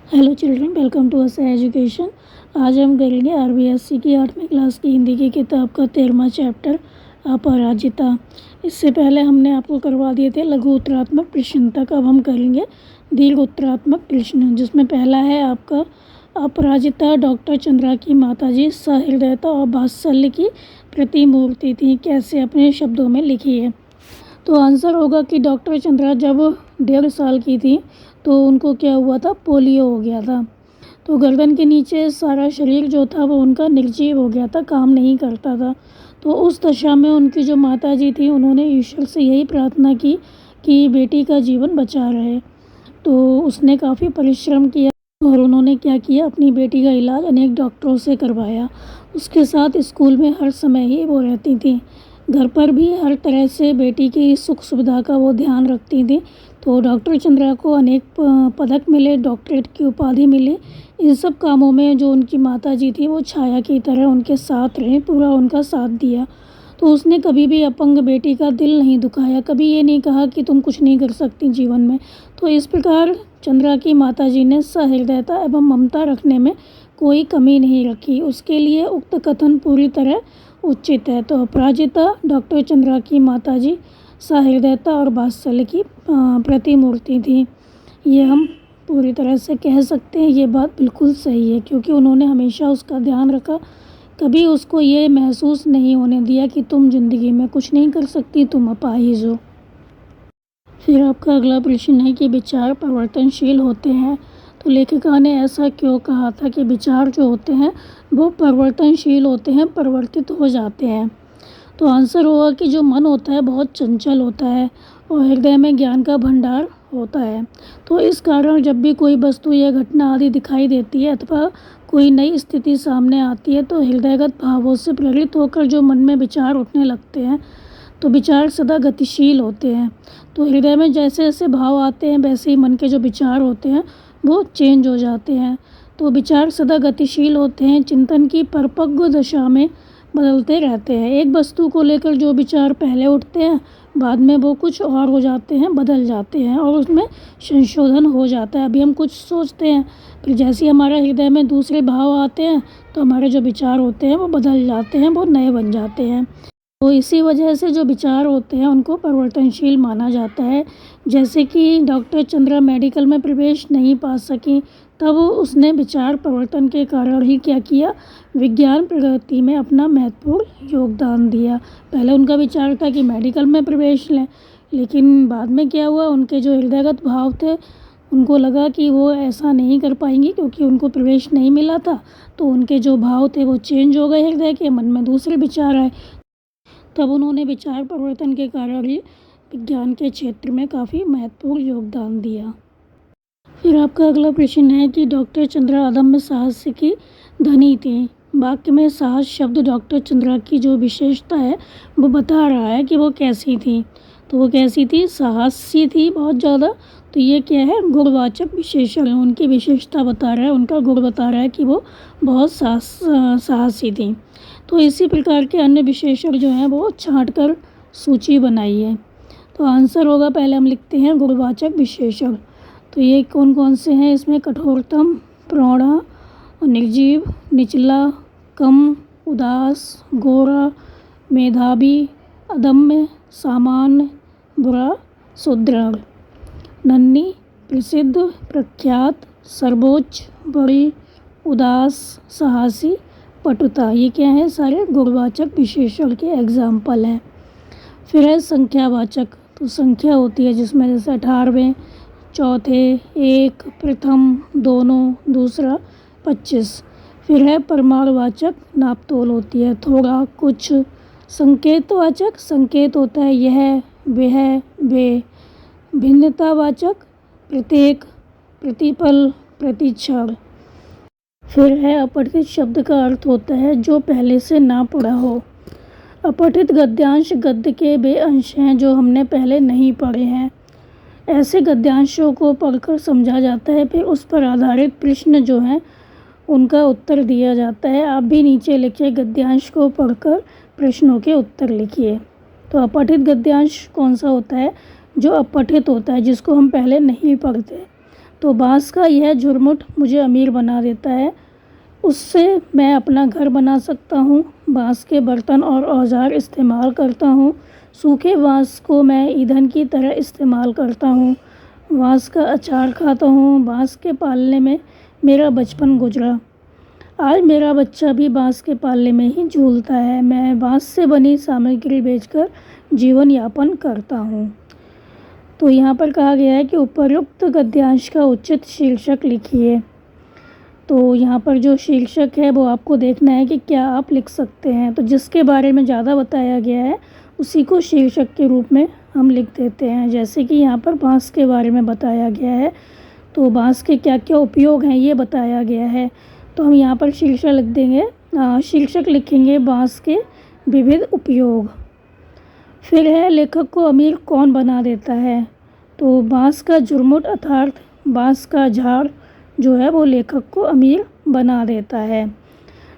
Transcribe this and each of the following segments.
Hello children, welcome to us education. आज हम करेंगे आरबीएससी की 8वीं क्लास की हिंदी की किताब का 13वां चैप्टर अपराजिता। इससे पहले हमने आपको करवा दिए थे लघु उत्तरात्मक प्रश्न तक। अब हम करेंगे दीर्घ उत्तरात्मक प्रश्न, जिसमें पहला है आपका अपराजिता डॉक्टर चंद्रा की माताजी सहृदयता और वात्सल्य की प्रतिमूर्ति थी, कैसे अपने शब्दों में लिखिए। तो आंसर होगा कि डॉक्टर चंद्रा जब 1.5 साल की थी तो उनको क्या हुआ था, पोलियो हो गया था। तो गर्दन के नीचे सारा शरीर जो था वो उनका निर्जीव हो गया था, काम नहीं करता था। तो उस दशा में उनकी जो माताजी थी उन्होंने ईश्वर से यही प्रार्थना की कि बेटी का जीवन बचा रहे। तो उसने काफ़ी परिश्रम किया और उन्होंने क्या किया, अपनी बेटी का इलाज अनेक डॉक्टरों से करवाया। उसके साथ स्कूल में हर समय ही वो रहती थी, घर पर भी हर तरह से बेटी की सुख सुविधा का वो ध्यान रखती थी। तो डॉक्टर चंद्रा को अनेक पदक मिले, डॉक्टरेट की उपाधि मिली। इन सब कामों में जो उनकी माताजी थी वो छाया की तरह उनके साथ रहे, पूरा उनका साथ दिया। तो उसने कभी भी अपंग बेटी का दिल नहीं दुखाया, कभी ये नहीं कहा कि तुम कुछ नहीं कर सकती जीवन में। तो इस प्रकार चंद्रा की माताजी ने सहृदयता एवं ममता रखने में कोई कमी नहीं रखी। उसके लिए उक्त कथन पूरी तरह उचित है। तो अपराजिता डॉक्टर चंद्रा की माताजी सहृदयता और वात्सल्य की प्रतिमूर्ति थी। ये हम पूरी तरह से कह सकते हैं, ये बात बिल्कुल सही है, क्योंकि उन्होंने हमेशा उसका ध्यान रखा। कभी उसको ये महसूस नहीं होने दिया कि तुम ज़िंदगी में कुछ नहीं कर सकती, तुम अपाहिज हो। फिर आपका अगला प्रश्न है कि विचार परिवर्तनशील होते हैं, तो लेखिका ने ऐसा क्यों कहा था कि विचार जो होते हैं वो परिवर्तनशील होते हैं, परिवर्तित हो जाते हैं। तो आंसर होगा कि जो मन होता है बहुत चंचल होता है और हृदय में ज्ञान का भंडार होता है। तो इस कारण जब भी कोई वस्तु या घटना आदि दिखाई देती है अथवा कोई नई स्थिति सामने आती है तो हृदयगत भावों से प्रेरित होकर जो मन में विचार उठने लगते हैं, तो विचार सदा गतिशील होते हैं। तो हृदय में जैसे जैसे भाव आते हैं वैसे ही मन के जो विचार होते हैं वो चेंज हो जाते हैं। तो विचार सदा गतिशील होते हैं, चिंतन की परिपक्व दशा में बदलते रहते हैं। एक वस्तु को लेकर जो विचार पहले उठते हैं बाद में वो कुछ और हो जाते हैं, बदल जाते हैं और उसमें संशोधन हो जाता है। अभी हम कुछ सोचते हैं, फिर जैसे ही हमारे हृदय में दूसरे भाव आते हैं तो हमारे जो विचार होते हैं वो बदल जाते हैं, वो नए बन जाते हैं। तो इसी वजह से जो विचार होते हैं उनको परिवर्तनशील माना जाता है। जैसे कि डॉक्टर चंद्रा मेडिकल में प्रवेश नहीं पा सकी, तब उसने विचार परिवर्तन के कारण ही क्या किया, विज्ञान प्रगति में अपना महत्वपूर्ण योगदान दिया। पहले उनका विचार था कि मेडिकल में प्रवेश लें, लेकिन बाद में क्या हुआ, उनके जो हृदयगत भाव थे उनको लगा कि वो ऐसा नहीं कर पाएंगी क्योंकि उनको प्रवेश नहीं मिला था। तो उनके जो भाव थे वो चेंज हो गए, हृदय के मन में दूसरे विचार आए। तब उन्होंने विचार परिवर्तन के कारण ही विज्ञान के क्षेत्र में काफ़ी महत्वपूर्ण योगदान दिया। फिर आपका अगला प्रश्न है कि डॉक्टर चंद्रा अदम्य साहस की धनी थी। वाक्य में साहस शब्द डॉक्टर चंद्रा की जो विशेषता है वो बता रहा है कि वो कैसी थी। तो वो कैसी थी, साहसी थी बहुत ज़्यादा। तो ये क्या है, गुणवाचक विशेषण है, उनकी विशेषता बता रहा है, उनका गुण बता रहा है कि वो बहुत साहसी थी। तो इसी प्रकार के अन्य विशेषण जो हैं वो छांट कर सूची बनाई है। तो आंसर होगा, पहले हम लिखते हैं गुणवाचक विशेषण। तो ये कौन कौन से हैं, इसमें कठोरतम, प्रौढ़ा, निर्जीव, निचला, कम, उदास, गोरा, मेधावी, अदम्य, सामान्य, बुरा, सुदृढ़, नन्ही, प्रसिद्ध, प्रख्यात, सर्वोच्च, बड़ी, उदास, साहसी, पटुता। ये क्या है, सारे गुणवाचक विशेषण के एग्जाम्पल हैं। फिर है संख्यावाचक। तो संख्या होती है जिसमें जैसे 18वें, चौथे, एक, प्रथम, दोनों, दूसरा, 25। फिर है परमाणुवाचक, नापतोल होती है, थोड़ा, कुछ। संकेतवाचक, संकेत होता है यह, वह, वे। भिन्नतावाचक, प्रत्येक, प्रतिपल, प्रतिक्षण। फिर है अपठित शब्द का अर्थ होता है जो पहले से ना पढ़ा हो। अपठित गद्यांश गद्य के वे अंश हैं जो हमने पहले नहीं पढ़े हैं। ऐसे गद्यांशों को पढ़कर समझा जाता है, फिर उस पर आधारित प्रश्न जो हैं उनका उत्तर दिया जाता है। आप भी नीचे लिखिए, गद्यांश को पढ़कर प्रश्नों के उत्तर लिखिए। तो अपठित गद्यांश कौन सा होता है, जो अपठित होता है, जिसको हम पहले नहीं पढ़ते। तो बाँस का यह झुरमुट मुझे अमीर बना देता है। उससे मैं अपना घर बना सकता हूँ। बाँस के बर्तन और औजार इस्तेमाल करता हूँ। सूखे बाँस को मैं ईंधन की तरह इस्तेमाल करता हूँ। बाँस का अचार खाता हूँ। बाँस के पालने में मेरा बचपन गुजरा। आज मेरा बच्चा भी बाँस के पालने में ही झूलता है। मैं बाँस से बनी सामग्री बेचकर जीवन यापन करता हूँ। तो यहाँ पर कहा गया है कि उपरोक्त गद्यांश का उचित शीर्षक लिखिए। तो यहाँ पर जो शीर्षक है वो आपको देखना है कि क्या आप लिख सकते हैं। तो जिसके बारे में ज़्यादा बताया गया है उसी को शीर्षक के रूप में हम लिख देते हैं। जैसे कि यहाँ पर बाँस के बारे में बताया गया है, तो बाँस के क्या क्या उपयोग हैं ये बताया गया है। तो हम यहाँ पर शीर्षक लिख देंगे, शीर्षक लिखेंगे बाँस के विविध उपयोग। फिर है लेखक को अमीर कौन बना देता है। तो बाँस का झुरमुट अर्थात बाँस का झाड़ जो है वो लेखक को अमीर बना देता है।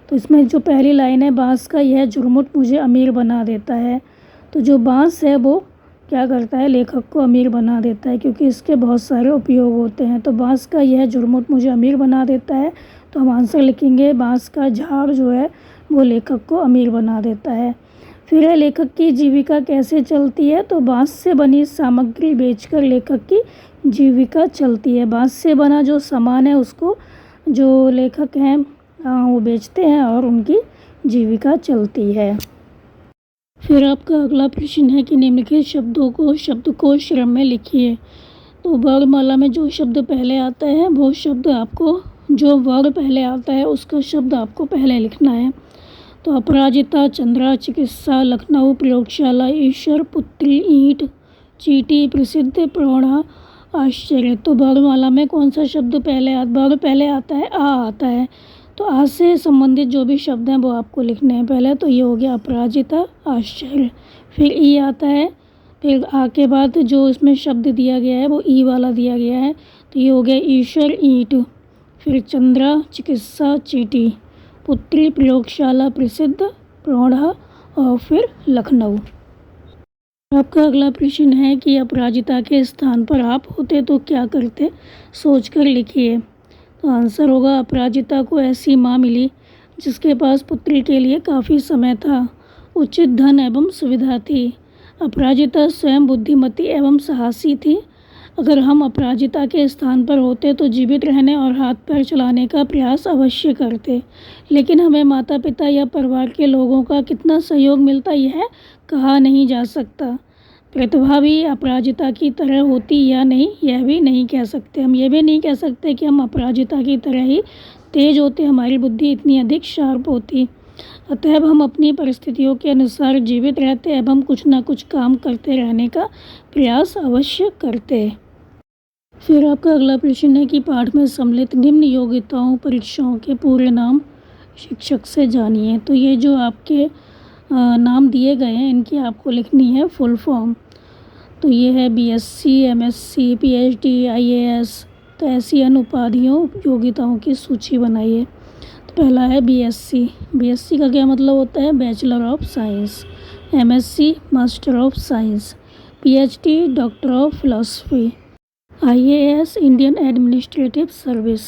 तो इसमें जो पहली लाइन है, बाँस का यह झुरमुट मुझे अमीर बना देता है, तो जो बाँस है वो क्या करता है, लेखक को अमीर बना देता है, क्योंकि इसके बहुत सारे उपयोग होते हैं। तो बाँस का यह झुरमुट मुझे अमीर बना देता है, तो हम आंसर लिखेंगे बाँस का झाड़ जो है वो लेखक को अमीर बना देता है। फिर है लेखक की जीविका कैसे चलती है। तो बाँस से बनी सामग्री बेचकर लेखक की जीविका चलती है। बाँस से बना जो सामान है उसको जो लेखक हैं वो बेचते हैं और उनकी जीविका चलती है। फिर आपका अगला प्रश्न है कि निम्नलिखित शब्दों को शब्दकोश क्रम में लिखिए। तो वर्णमाला में जो शब्द पहले आता है वो शब्द आपको, जो वर्ण पहले आता है उसका शब्द आपको पहले लिखना है। तो अपराजिता, चंद्रा, चिकित्सा, लखनऊ, प्रयोगशाला, ईश्वर, पुत्री, ईंट, चींटी, प्रसिद्ध, प्रौढ़ा, आश्चर्य। तो वर्णमाला में कौन सा शब्द वर्ण पहले आता है, आ आता है। तो आ से संबंधित जो भी शब्द हैं वो आपको लिखने हैं पहले। तो ये हो गया अपराजिता, आश्चर्य। फिर ई आता है, फिर आ के बाद जो इसमें शब्द दिया गया है वो ई वाला दिया गया है। तो ये हो गया ईश्वर, ईंट। फिर चंद्रा, चिकित्सा, चींटी, पुत्री, प्रयोगशाला, प्रसिद्ध, प्रौढ़ा और फिर लखनऊ। आपका अगला प्रश्न है कि अपराजिता के स्थान पर आप होते तो क्या करते, सोचकर लिखिए। तो आंसर होगा अपराजिता को ऐसी माँ मिली जिसके पास पुत्री के लिए काफ़ी समय था, उचित धन एवं सुविधा थी। अपराजिता स्वयं बुद्धिमती एवं साहसी थी। अगर हम अपराजिता के स्थान पर होते तो जीवित रहने और हाथ पैर चलाने का प्रयास अवश्य करते, लेकिन हमें माता पिता या परिवार के लोगों का कितना सहयोग मिलता यह कहा नहीं जा सकता। प्रतिभा भी अपराजिता की तरह होती या नहीं यह भी नहीं कह सकते। हम ये भी नहीं कह सकते कि हम अपराजिता की तरह ही तेज होते, हमारी बुद्धि इतनी अधिक शार्प होती। अतएव हम अपनी परिस्थितियों के अनुसार जीवित रहते एवं कुछ ना कुछ काम करते रहने का प्रयास अवश्य करते। फिर आपका अगला प्रश्न है कि पाठ में सम्मिलित निम्न योग्यताओं परीक्षाओं के पूरे नाम शिक्षक से जानिए। तो ये जो आपके नाम दिए गए हैं इनकी आपको लिखनी है फुल फॉर्म। तो ये है बीएससी, एमएससी, पीएचडी, आईएएस। तो ऐसी अन्य उपाधियों योग्यताओं की सूची बनाइए। तो पहला है बीएससी। बीएससी का क्या मतलब होता है, bachelor of science. MSc, master of science. PhD, doctor of philosophy. IAS, Indian administrative service.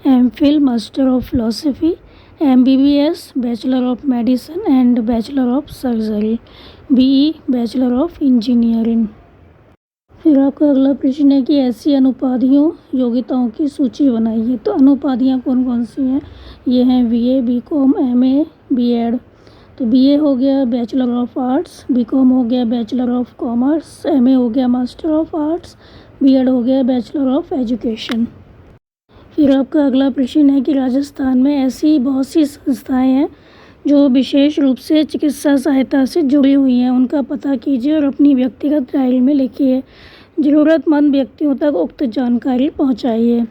MPhil, master of philosophy. MBBS, bachelor of medicine and bachelor of surgery. BE, bachelor of engineering. फिर आपका अगला प्रश्न है कि ऐसी अनुपाधियों योग्यताओं की सूची बनाइए। तो अनुपाधियाँ कौन कौन सी हैं, ये हैं बीए, बीकॉम, एमए, बीएड। तो बीए हो गया बैचलर ऑफ आर्ट्स, बीकॉम हो गया बैचलर ऑफ कॉमर्स, एमए हो गया मास्टर ऑफ आर्ट्स, बीएड हो गया बैचलर ऑफ एजुकेशन। फिर आपका अगला प्रश्न है कि राजस्थान में ऐसी बहुत सी संस्थाएं हैं जो विशेष रूप से चिकित्सा सहायता से जुड़ी हुई हैं, उनका पता कीजिए और अपनी व्यक्तिगत डायरी में लिखिए। ज़रूरतमंद व्यक्तियों तक उक्त जानकारी पहुंचाइए।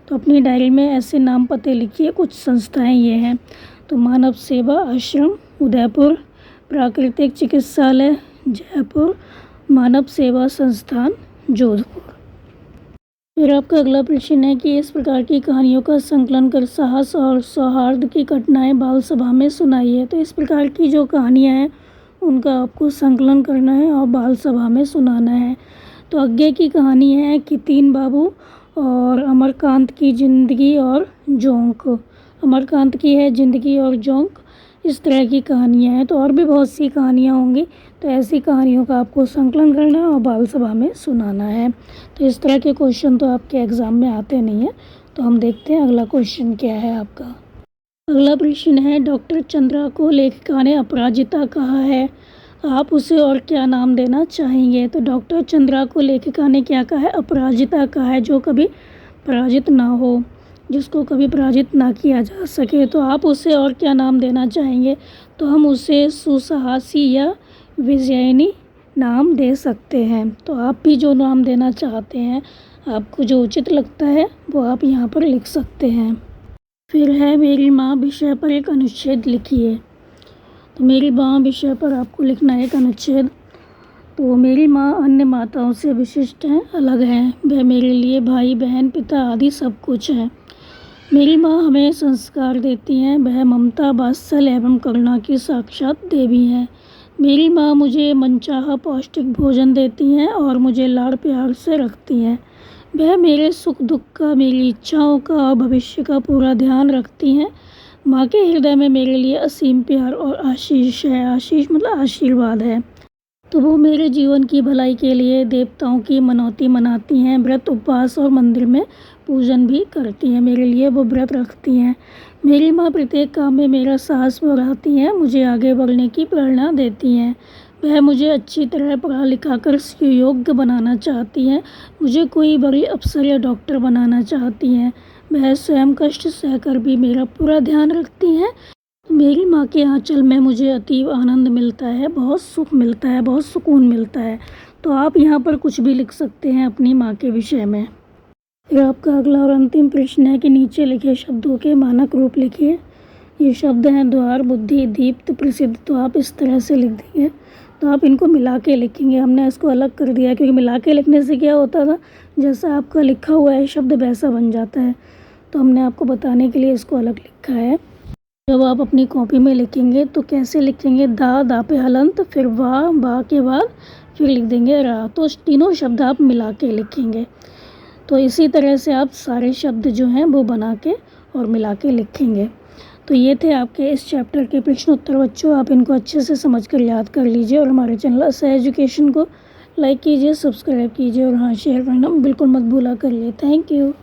तो अपनी डायरी में ऐसे नाम पते लिखिए। कुछ संस्थाएं ये हैं, तो मानव सेवा आश्रम उदयपुर, प्राकृतिक चिकित्सालय जयपुर, मानव सेवा संस्थान जोधपुर। फिर आपका अगला प्रश्न है कि इस प्रकार की कहानियों का संकलन कर साहस और सौहार्द की घटनाएं बाल सभा में सुनाइए। तो इस प्रकार की जो कहानियां हैं उनका आपको संकलन करना है और बाल सभा में सुनाना है। तो आगे की कहानी है कि तीन बाबू और अमरकांत की ज़िंदगी और जोंक। अमरकांत की है ज़िंदगी और जोंक। इस तरह की कहानियाँ हैं। तो और भी बहुत सी कहानियाँ होंगी, तो ऐसी कहानियों का आपको संकलन करना है और बाल सभा में सुनाना है। तो इस तरह के क्वेश्चन तो आपके एग्ज़ाम में आते नहीं हैं। तो हम देखते हैं अगला क्वेश्चन क्या है आपका। अगला प्रश्न है, डॉक्टर चंद्रा को लेखिका ने अपराजिता कहा है, आप उसे और क्या नाम देना चाहेंगे। तो डॉक्टर चंद्रा को लेखिका ने क्या कहा है, अपराजिता कहा है, जो कभी पराजित ना हो, जिसको कभी पराजित ना किया जा सके। तो आप उसे और क्या नाम देना चाहेंगे। तो हम उसे सुसाहसी या विजयिनी नाम दे सकते हैं। तो आप भी जो नाम देना चाहते हैं, आपको जो उचित लगता है वो आप यहाँ पर लिख सकते हैं। फिर है, मेरी माँ विषय पर एक अनुच्छेद लिखिए। तो मेरी माँ विषय पर आपको लिखना है एक अनुच्छेद। तो मेरी माँ अन्य माताओं से विशिष्ट हैं, अलग हैं। वह मेरे लिए भाई बहन पिता आदि सब कुछ है। मेरी माँ हमें संस्कार देती हैं। वह ममता वात्सल्य एवं करुणा की साक्षात देवी हैं। मेरी माँ मुझे मनचाहा पौष्टिक भोजन देती हैं और मुझे लाड़ प्यार से रखती हैं। वह मेरे सुख दुख का, मेरी इच्छाओं का और भविष्य का पूरा ध्यान रखती हैं। माँ के हृदय में मेरे लिए असीम प्यार और आशीष है। आशीष मतलब आशीर्वाद है। तो वो मेरे जीवन की भलाई के लिए देवताओं की मनौती मनाती हैं। व्रत उपवास और मंदिर में पूजन भी करती हैं। मेरे लिए वो व्रत रखती हैं। मेरी माँ प्रत्येक काम में मेरा साहस बढ़ाती हैं, मुझे आगे बढ़ने की प्रेरणा देती हैं। वह मुझे अच्छी तरह पढ़ा लिखा कर सुयोग्य बनाना चाहती हैं। मुझे कोई बड़ी अफसर या डॉक्टर बनाना चाहती हैं। वह स्वयं कष्ट सहकर भी मेरा पूरा ध्यान रखती हैं। मेरी माँ के आँचल में मुझे अतीव आनंद मिलता है, बहुत सुख मिलता है, बहुत सुकून मिलता है। तो आप यहाँ पर कुछ भी लिख सकते हैं अपनी माँ के विषय में। फिर आपका अगला और अंतिम प्रश्न है कि नीचे लिखे शब्दों के मानक रूप लिखिए। ये शब्द हैं द्वार, बुद्धि, दीप्त, प्रसिद्ध। तो आप इस तरह से लिख देंगे। तो आप इनको मिला के लिखेंगे। हमने इसको अलग कर दिया क्योंकि मिला के लिखने से क्या होता था, जैसा आपका लिखा हुआ है शब्द वैसा बन जाता है। तो हमने आपको बताने के लिए इसको अलग लिखा है। जब आप अपनी कॉपी में लिखेंगे तो कैसे लिखेंगे, दा पे हलंत, फिर वाह, बा के बाद फिर लिख देंगे रा। तो तीनों शब्द आप मिला के लिखेंगे। तो इसी तरह से आप सारे शब्द जो हैं वो बना के और मिला के लिखेंगे। तो ये थे आपके इस चैप्टर के प्रश्न उत्तर बच्चों। आप इनको अच्छे से समझ कर याद कर लीजिए और हमारे चैनल असह एजुकेशन को लाइक कीजिए, सब्सक्राइब कीजिए और हाँ, शेयर करना बिल्कुल मत भूला करिए। Thank you.